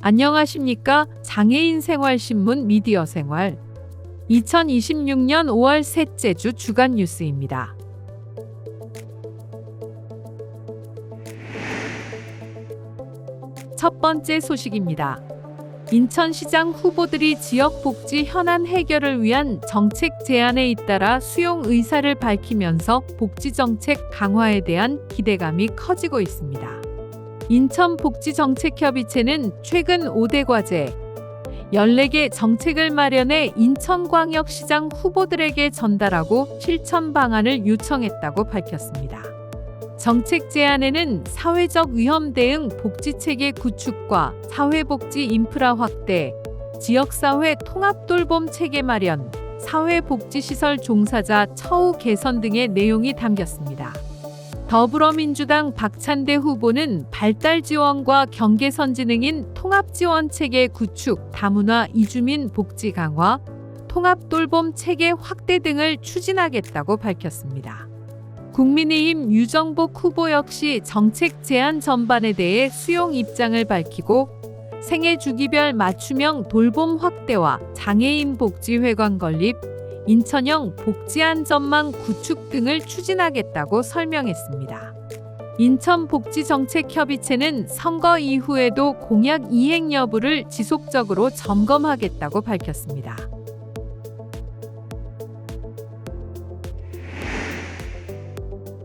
안녕하십니까? 장애인 생활신문 미디어 생활 2026년 5월 셋째 주 주간 뉴스입니다. 첫 번째 소식입니다. 인천시장 후보들이 지역 복지 현안 해결을 위한 정책 제안에 잇따라 수용 의사를 밝히면서 복지 정책 강화에 대한 기대감이 커지고 있습니다. 인천복지정책협의체는 최근 5대 과제, 14개 정책을 마련해 인천광역시장 후보들에게 전달하고 실천 방안을 요청했다고 밝혔습니다. 정책 제안에는 사회적 위험 대응 복지체계 구축과 사회복지 인프라 확대, 지역사회 통합돌봄 체계 마련, 사회복지시설 종사자 처우 개선 등의 내용이 담겼습니다. 더불어민주당 박찬대 후보는 발달 지원과 경계선 지능인 통합지원 체계 구축, 다문화 이주민 복지 강화, 통합돌봄 체계 확대 등을 추진하겠다고 밝혔습니다. 국민의힘 유정복 후보 역시 정책 제안 전반에 대해 수용 입장을 밝히고 생애 주기별 맞춤형 돌봄 확대와 장애인 복지 회관 건립, 인천형 복지안전망 구축 등을 추진하겠다고 설명했습니다. 인천복지정책협의체는 선거 이후에도 공약 이행 여부를 지속적으로 점검하겠다고 밝혔습니다.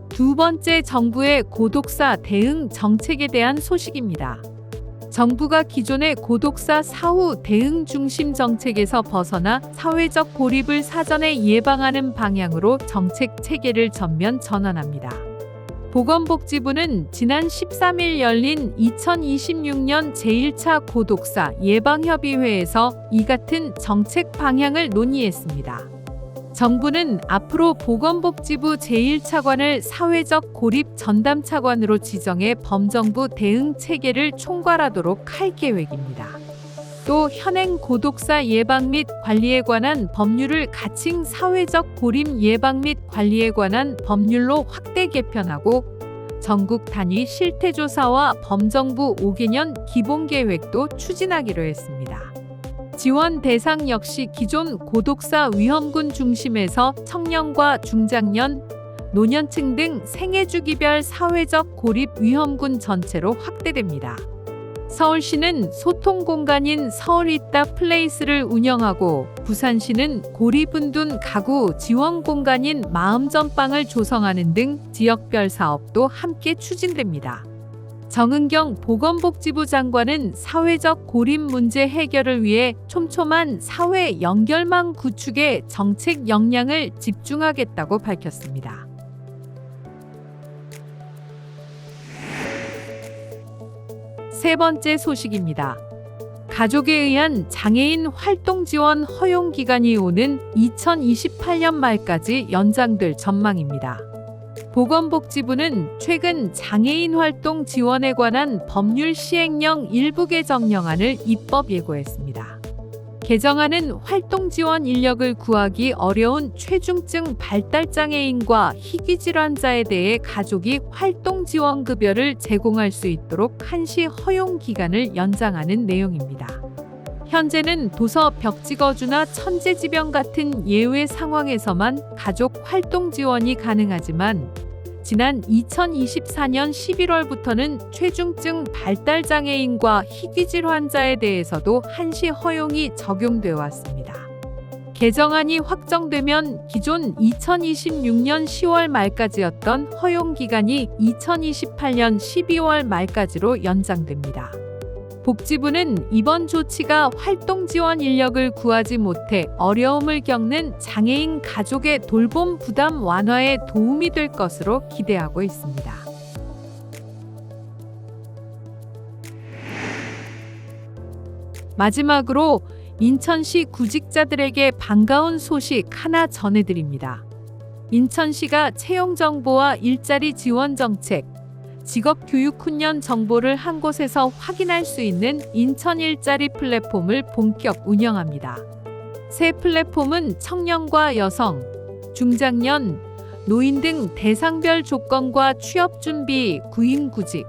두 번째, 정부의 고독사 대응 정책에 대한 소식입니다. 정부가 기존의 고독사 사후 대응 중심 정책에서 벗어나 사회적 고립을 사전에 예방하는 방향으로 정책 체계를 전면 전환합니다. 보건복지부는 지난 13일 열린 2026년 제1차 고독사 예방협의회에서 이 같은 정책 방향을 논의했습니다. 정부는 앞으로 보건복지부 제1차관을 사회적 고립 전담차관으로 지정해 범정부 대응 체계를 총괄하도록 할 계획입니다. 또 현행 고독사 예방 및 관리에 관한 법률을 가칭 사회적 고립 예방 및 관리에 관한 법률로 확대 개편하고 전국 단위 실태조사와 범정부 5개년 기본계획도 추진하기로 했습니다. 지원 대상 역시 기존 고독사 위험군 중심에서 청년과 중장년, 노년층 등 생애주기별 사회적 고립 위험군 전체로 확대됩니다. 서울시는 소통공간인 서울있다 플레이스를 운영하고 부산시는 고립운둔 가구 지원공간인 마음전방을 조성하는 등 지역별 사업도 함께 추진됩니다. 정은경 보건복지부 장관은 사회적 고립 문제 해결을 위해 촘촘한 사회 연결망 구축에 정책 역량을 집중하겠다고 밝혔습니다. 세 번째 소식입니다. 가족에 의한 장애인 활동 지원 허용 기간이 오는 2028년 말까지 연장될 전망입니다. 보건복지부는 최근 장애인 활동 지원에 관한 법률 시행령 일부 개정령안을 입법 예고했습니다. 개정안은 활동 지원 인력을 구하기 어려운 최중증 발달장애인과 희귀질환자에 대해 가족이 활동 지원 급여를 제공할 수 있도록 한시 허용 기간을 연장하는 내용입니다. 현재는 도서 벽지거주나 천재지병 같은 예외 상황에서만 가족 활동 지원이 가능하지만 지난 2024년 11월부터는 최중증 발달장애인과 희귀질 환자에 대해서도 한시 허용이 적용되어 왔습니다. 개정안이 확정되면 기존 2026년 10월 말까지였던 허용 기간이 2028년 12월 말까지로 연장됩니다. 복지부는 이번 조치가 활동 지원 인력을 구하지 못해 어려움을 겪는 장애인 가족의 돌봄 부담 완화에 도움이 될 것으로 기대하고 있습니다. 마지막으로 인천시 구직자들에게 반가운 소식 하나 전해드립니다. 인천시가 채용 정보와 일자리 지원 정책, 직업교육훈련 정보를 한 곳에서 확인할 수 있는 인천 일자리 플랫폼을 본격 운영합니다. 새 플랫폼은 청년과 여성, 중장년, 노인 등 대상별 조건과 취업 준비, 구인구직,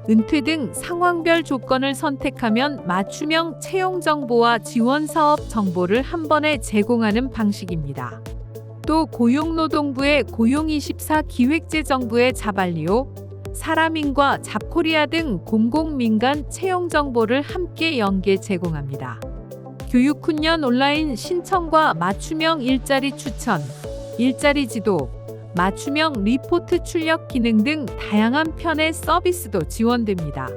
은퇴 등 상황별 조건을 선택하면 맞춤형 채용 정보와 지원 사업 정보를 한 번에 제공하는 방식입니다. 또 고용노동부의 고용24 기획재정부의 자발리오, 사람인과 잡코리아 등 공공민간 채용 정보를 함께 연계 제공합니다. 교육훈련 온라인 신청과 맞춤형 일자리 추천, 일자리 지도, 맞춤형 리포트 출력 기능 등 다양한 편의 서비스도 지원됩니다.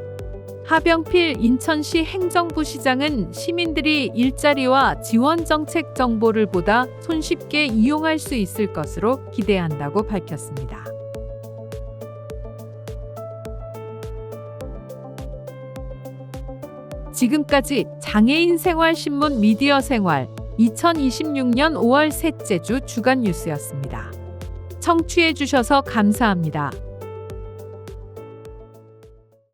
하병필 인천시 행정부시장은 시민들이 일자리와 지원 정책 정보를 보다 손쉽게 이용할 수 있을 것으로 기대한다고 밝혔습니다. 지금까지 장애인 생활신문 미디어 생활 2026년 5월 셋째 주 주간 뉴스였습니다. 청취해 주셔서 감사합니다.